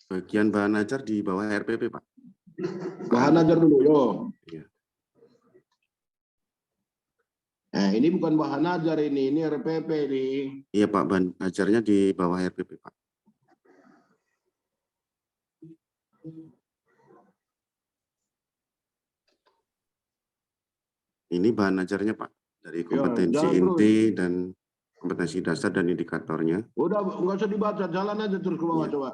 Bagian bahan ajar di bawah RPP, Pak. Bahan ajar dulu, yo. Iya. Nah, ini bukan bahan ajar ini RPP nih. Iya, Pak, bahan ajarnya di bawah RPP, Pak. Ini bahan ajarnya, Pak, dari kompetensi inti dan kompetensi dasar dan indikatornya. Udah, nggak usah dibaca, jalan aja terus ke bawah, coba.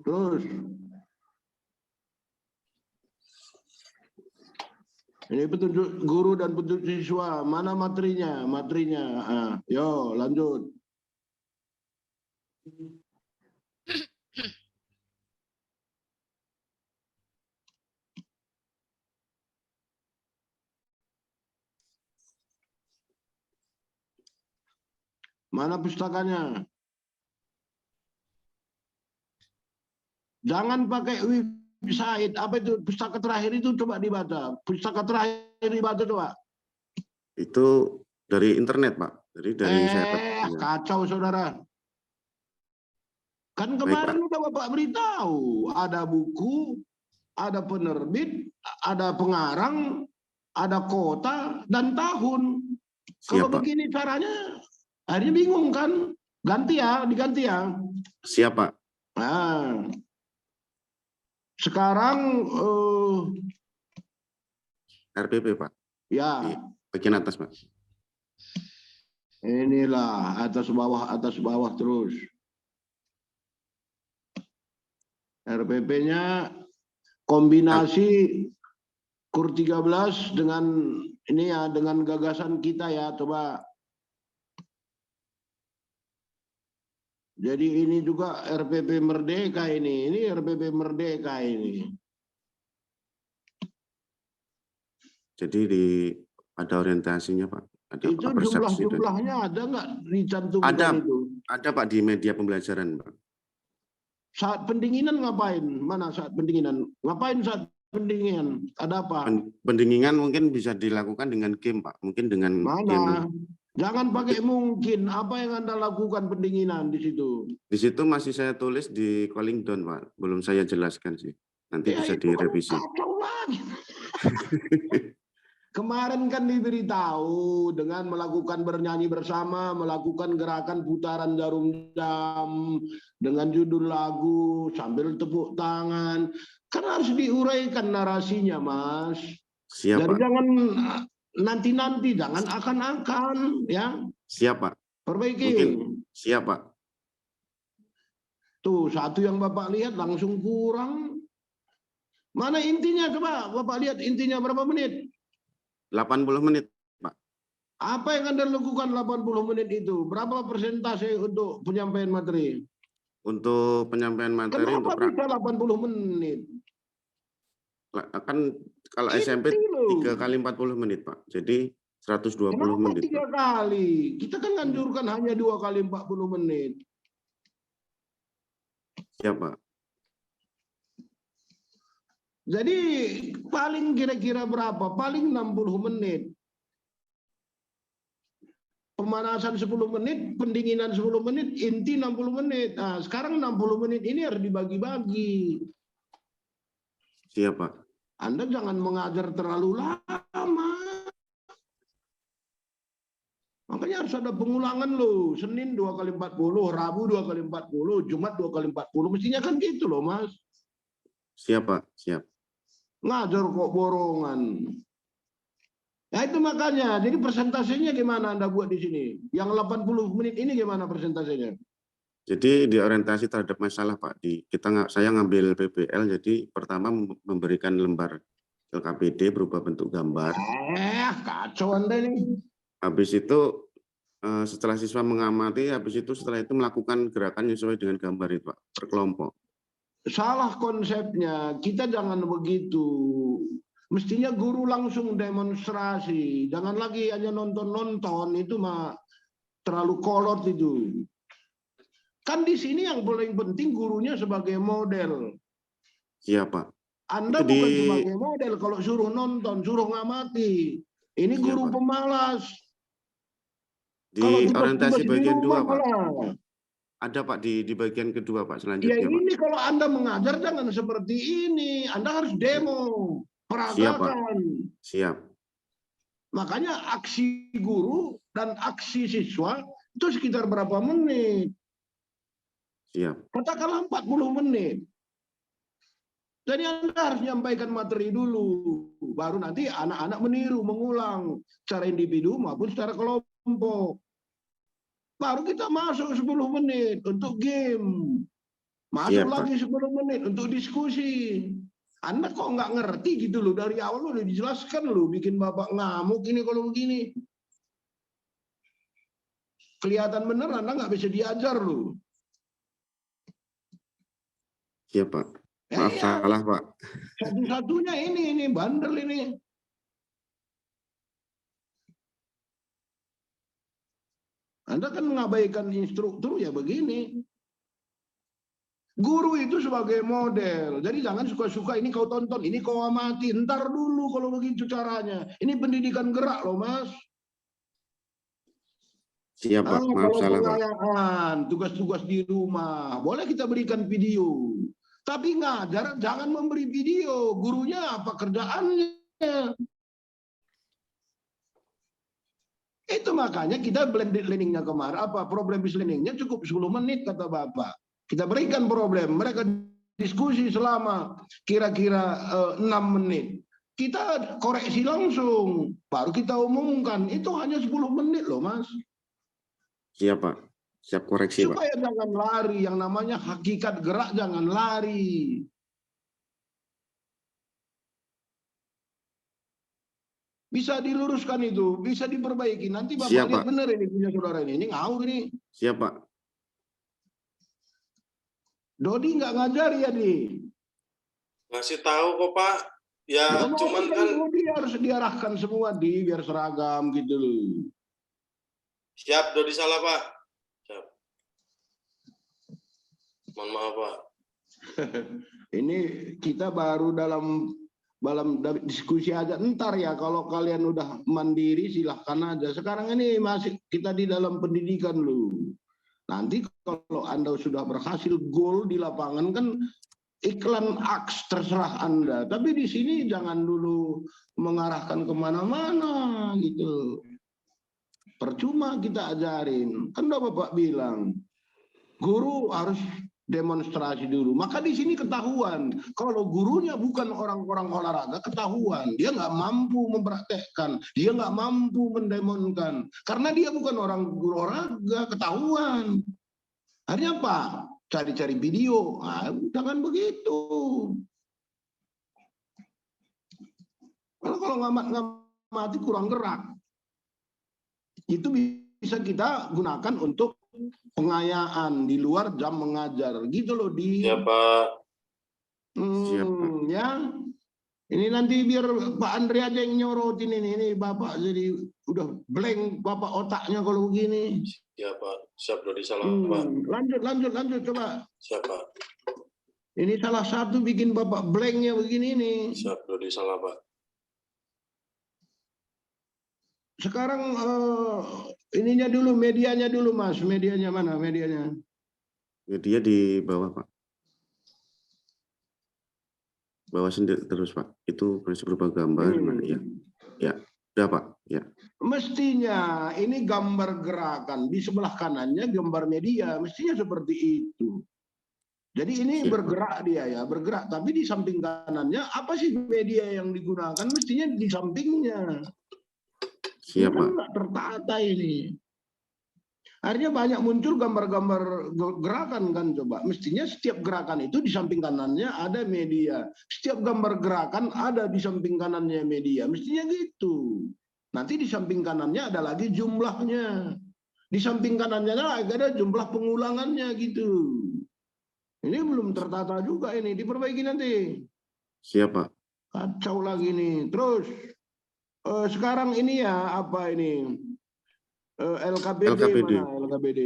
Terus. Ini petunjuk guru dan petunjuk siswa. Mana materinya? Materinya. Ah, yo, lanjut. Mana pustakanya? Jangan pakai website. Apa itu pustaka terakhir itu coba dibaca. Pustaka terakhir dibaca coba. Itu dari internet, Pak. Jadi dari saya. Kacau saudara. Kan kemarin udah Bapak beritahu. Ada buku, ada penerbit, ada pengarang, ada kota, dan tahun. Kalau begini caranya, akhirnya bingung kan? Ganti ya, diganti ya. Siapa? Nah, sekarang RPP, Pak. Ya. Di bagian atas, Pak. Inilah atas bawah terus. RPP-nya kombinasi KUR 13 dengan ini ya, dengan gagasan kita ya, coba. Jadi ini juga RPP Merdeka ini RPP Merdeka ini. Jadi ada orientasinya, Pak. Ada itu jumlahnya ada nggak dicantumkan itu? Ada, Pak, di media pembelajaran, Pak. Saat pendinginan ngapain? Mana saat pendinginan? Ngapain saat pendinginan? Ada apa? Pendinginan mungkin bisa dilakukan dengan game, Pak. Mungkin dengan game. Jangan pakai mungkin. Apa yang Anda lakukan pendinginan di situ? Di situ masih saya tulis di calling down, Pak. Belum saya jelaskan sih. Nanti bisa direvisi. Kemarin kan diberitahu dengan melakukan bernyanyi bersama, melakukan gerakan putaran jarum jam dengan judul lagu sambil tepuk tangan. Kan harus diuraikan narasinya, Mas. Siap, jadi Pak. Jangan nanti-nanti, jangan akan-akan, ya. Siap, Pak. Perbaiki. Mungkin siap, Pak. Tuh, satu yang Bapak lihat langsung kurang. Mana intinya, coba Bapak lihat intinya berapa menit? 80 menit, Pak. Apa yang Anda lakukan 80 menit itu? Berapa persentase untuk penyampaian materi? Untuk penyampaian materi. Kenapa bisa 80 menit? Kan kalau SMP 3 kali 40 menit, Pak. Jadi 120 menit. Kenapa 3 kali? Kita kan anjurkan hanya 2 kali 40 menit. Siap, Pak. Jadi paling kira-kira berapa? Paling 60 menit. Pemanasan 10 menit, pendinginan 10 menit, inti 60 menit. Nah, sekarang 60 menit ini harus dibagi-bagi. Siap, Pak. Anda jangan mengajar terlalu lama. Makanya harus ada pengulangan loh. Senin 2 kali 40, Rabu 2 kali 40, Jumat 2 kali 40. Mestinya kan gitu loh, Mas. Siap, Pak. Siap. Ngajar kok borongan. Ya itu makanya. Jadi persentasenya gimana Anda buat di sini? Yang 80 menit ini gimana persentasenya? Jadi diorientasi terhadap masalah, Pak. Saya ngambil PBL, jadi pertama memberikan lembar LKPD berupa bentuk gambar. Kacau Anda ini. Habis itu setelah siswa mengamati, setelah itu melakukan gerakan yang sesuai dengan gambar itu, Pak, berkelompok. Salah konsepnya, kita jangan begitu. Mestinya guru langsung demonstrasi. Jangan lagi hanya nonton-nonton, itu mah terlalu kolot itu. Kan di sini yang paling penting gurunya sebagai model. Iya, Pak. Anda bukan sebagai model kalau suruh nonton, suruh ngamati. Ini guru pemalas. Kalau Di tugas-tugas orientasi di bagian rumah 2, Pak. malah. Ada, Pak, di bagian kedua, Pak, Ya selanjutnya, Pak. ini kalau Anda mengajar jangan seperti ini. Anda harus demo, Siap, Pak. peragakan. Siap. Makanya aksi guru dan aksi siswa itu sekitar berapa menit? Siap. Katakanlah 40 menit. Jadi Anda harus menyampaikan materi dulu. Baru nanti anak-anak meniru, mengulang. Secara individu maupun secara kelompok. Baru kita masuk 10 menit untuk game. Masuk Siap, Pak. lagi 10 menit untuk diskusi. Anda kok nggak ngerti gitu loh. Dari awal udah dijelaskan loh. Bikin bapak ngamuk ini kalau begini. Kelihatan bener Anda nggak bisa diajar loh. Siap, Pak. Ya, Maaf, ya. salah, Pak. Satu-satunya ini bandel ini. Anda kan mengabaikan instruktur ya begini. Guru itu sebagai model. Jadi jangan suka-suka ini kau tonton, ini kau amati. Ntar dulu kalau begitu caranya. Ini pendidikan gerak loh Mas. Siap, Pak. Maaf, Kalau salah, Pak. pengayaan, tugas-tugas di rumah, boleh kita berikan video. Tapi ngajar jangan memberi video. Gurunya apa kerjaannya? Itu makanya kita blended learning-nya kemarin. Apa problem based learning-nya cukup 10 menit kata Bapak. Kita berikan problem. Mereka diskusi selama kira-kira 6 menit. Kita koreksi langsung. Baru kita umumkan. Itu hanya 10 menit loh Mas. Siap, Pak. Siap koreksi, Pak. Supaya jangan lari. Yang namanya hakikat gerak jangan lari. Bisa diluruskan itu. Bisa diperbaiki. Nanti Bapak Siap, lihat Pak. benar ini punya saudara ini. Ini ngawur ini. Siap, Pak. Dodi nggak ngajar ya, Di? Ngasih tahu kok, Pak. Ya, cuman kan dia harus diarahkan semua, Di, biar seragam gitu loh. siap, Dodi salah, Pak. Siap. Mohon maaf, Pak. Ini kita baru dalam diskusi aja. Ntar ya, kalau kalian udah mandiri silahkan aja. Sekarang ini masih kita di dalam pendidikan loh. Nanti kalau Anda sudah berhasil gol di lapangan kan iklan aks terserah Anda. Tapi di sini jangan dulu mengarahkan kemana-mana gitu. Percuma kita ajarin. Kan udah Bapak bilang, guru harus demonstrasi dulu. Maka di sini ketahuan. Kalau gurunya bukan orang-orang olahraga, ketahuan. Dia nggak mampu mempraktekkan. Dia nggak mampu mendemonkan. Karena dia bukan orang guru olahraga, ketahuan. Akhirnya apa? Cari-cari video. Nah, jangan begitu. Kalau ngamati kurang gerak. Itu bisa kita gunakan untuk pengayaan di luar jam mengajar gitu loh Di. Siap, Pak. Siap, Pak. Ya. Ini nanti biar Pak Andre aja yang nyorotin ini Bapak jadi udah blank Bapak otaknya kalau begini. Siap, Pak. Siap, Dodi salah, Pak. Lanjut coba. Siap, Pak. Ini salah satu bikin Bapak blanknya begini nih. Siap, Dodi salah, Pak. Sekarang ininya dulu, medianya dulu Mas. Medianya mana medianya? Media di bawah, Pak. Bawah sendiri terus, Pak. Itu masih berupa gambar. Ya. Ya, udah, Pak. Ya. Mestinya ini gambar gerakan. Di sebelah kanannya gambar media. Mestinya seperti itu. Jadi ini bergerak dia ya, bergerak. Tapi di samping kanannya, apa sih media yang digunakan? Mestinya di sampingnya. Siap, Pak. Nggak tertata ini. Akhirnya banyak muncul gambar-gambar gerakan kan coba. Mestinya setiap gerakan itu di samping kanannya ada media. Setiap gambar gerakan ada di samping kanannya media. Mestinya gitu. Nanti di samping kanannya ada lagi jumlahnya. Di samping kanannya ada jumlah pengulangannya gitu. Ini belum tertata juga ini. Diperbaiki nanti. Siap, Pak. Kacau lagi nih. Terus sekarang ini ya apa ini? LKPD mana LKPD?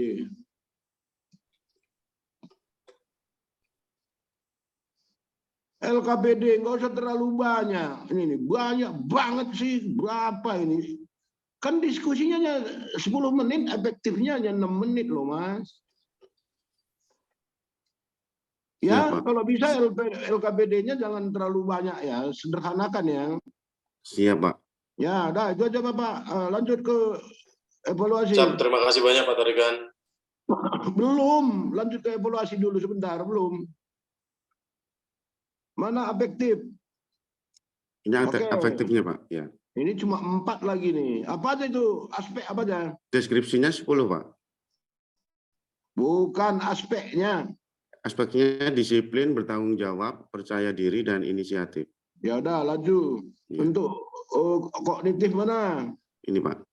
LKPD nggak usah terlalu banyak. Ini nih banyak banget sih. Berapa ini? Kan diskusinya hanya 10 menit, efektifnya hanya 6 menit loh, Mas. Ya, Siap, Pak. kalau bisa LKPD-nya jangan terlalu banyak ya, sederhanakan ya. Siap, Pak. Ya, dah itu aja Bapak. Lanjut ke evaluasi. Siap, terima kasih banyak Pak Tarigan. Belum, lanjut ke evaluasi dulu sebentar, belum. Mana efektif? Ini Oke. efektifnya, Pak. Ya. Ini cuma 4 lagi nih. Apa aja itu? Aspek apa aja? Deskripsinya 10, Pak. Bukan aspeknya. Aspeknya disiplin, bertanggung jawab, percaya diri, dan inisiatif. Ya udah, lanjut. Ya. Untuk kognitif mana? Ini, Pak.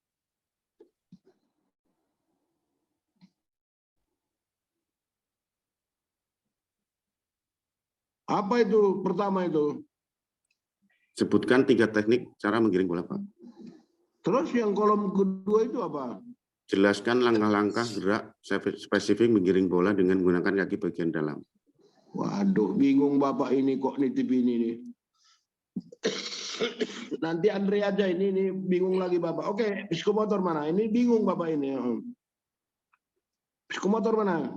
Apa itu pertama itu? Sebutkan 3 teknik cara menggiring bola, Pak. Terus yang kolom kedua itu apa? Jelaskan langkah-langkah gerak spesifik menggiring bola dengan menggunakan kaki bagian dalam. Waduh, bingung Bapak ini kognitif ini nih. Nanti Andre aja ini bingung lagi Bapak. Oke, psikomotor mana? Ini bingung Bapak ini. Psikomotor mana?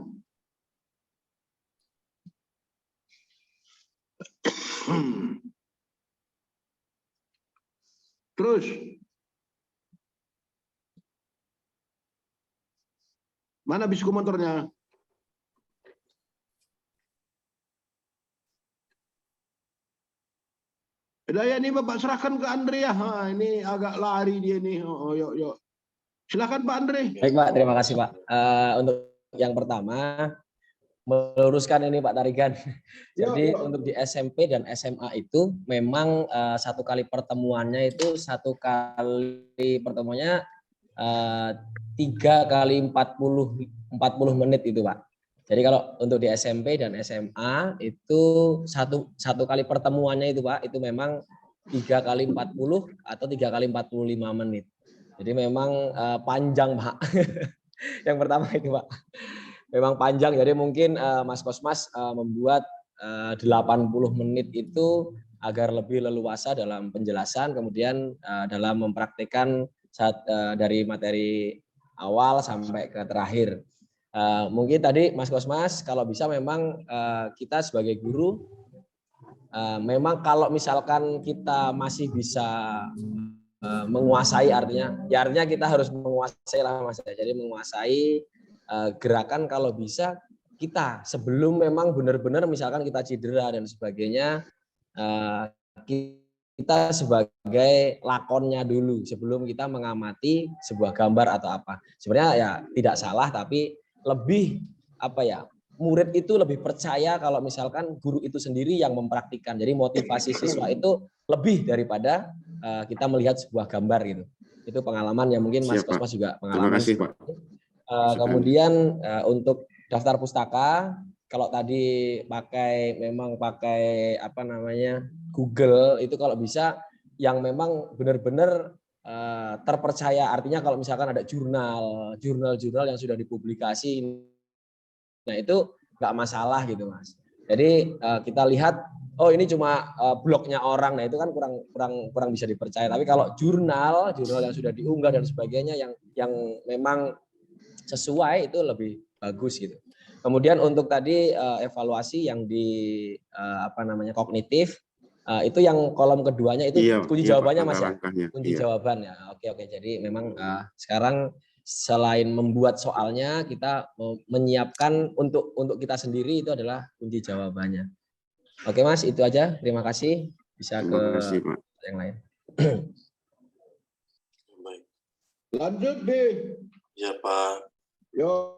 Terus mana psikomotornya? Ya ini Bapak serahkan ke Andre ya. Ini agak lari dia nih. Oh, yuk. Silakan Pak Andre. Baik Pak, terima kasih Pak. Untuk yang pertama, meluruskan ini Pak Tarigan. Jadi untuk di SMP dan SMA itu memang 1 kali pertemuannya itu 1 kali pertemuannya 3 kali 40 menit itu Pak. Jadi kalau untuk di SMP dan SMA itu satu kali pertemuannya itu Pak, itu memang 3 kali 40 atau 3 kali 45 menit. Jadi memang panjang Pak. Yang pertama itu Pak. Memang panjang, jadi mungkin Mas Kosmas membuat 80 menit itu agar lebih leluasa dalam penjelasan, kemudian dalam mempraktikkan dari materi awal sampai ke terakhir. Mungkin tadi Mas Kosmas kalau bisa memang kita sebagai guru memang kalau misalkan kita masih bisa menguasai artinya kita harus menguasai lah Mas. Jadi menguasai gerakan kalau bisa kita sebelum memang benar-benar misalkan kita cedera dan sebagainya kita sebagai lakonnya dulu sebelum kita mengamati sebuah gambar atau apa. Sebenarnya ya tidak salah tapi lebih murid itu lebih percaya kalau misalkan guru itu sendiri yang mempraktikkan. Jadi motivasi siswa itu lebih daripada kita melihat sebuah gambar gitu. Itu pengalaman yang mungkin Mas Kosmas juga pengalaman. Terima kasih Pak. Kemudian untuk daftar pustaka, kalau tadi pakai Google itu kalau bisa yang memang benar-benar terpercaya, artinya kalau misalkan ada jurnal yang sudah dipublikasi, nah itu nggak masalah gitu Mas. Jadi kita lihat oh ini cuma blognya orang, nah itu kan kurang bisa dipercaya. Tapi kalau jurnal yang sudah diunggah dan sebagainya yang memang sesuai itu lebih bagus gitu. Kemudian untuk tadi evaluasi yang di kognitif itu yang kolom keduanya itu kunci jawabannya Mas ya. Kunci jawaban ya. Oke. Jadi memang sekarang selain membuat soalnya kita menyiapkan untuk kita sendiri itu adalah kunci jawabannya. Oke Mas, itu aja. Terima kasih. Bisa ke yang lain. Baik. Lanjut deh. Ya Pak. Yo.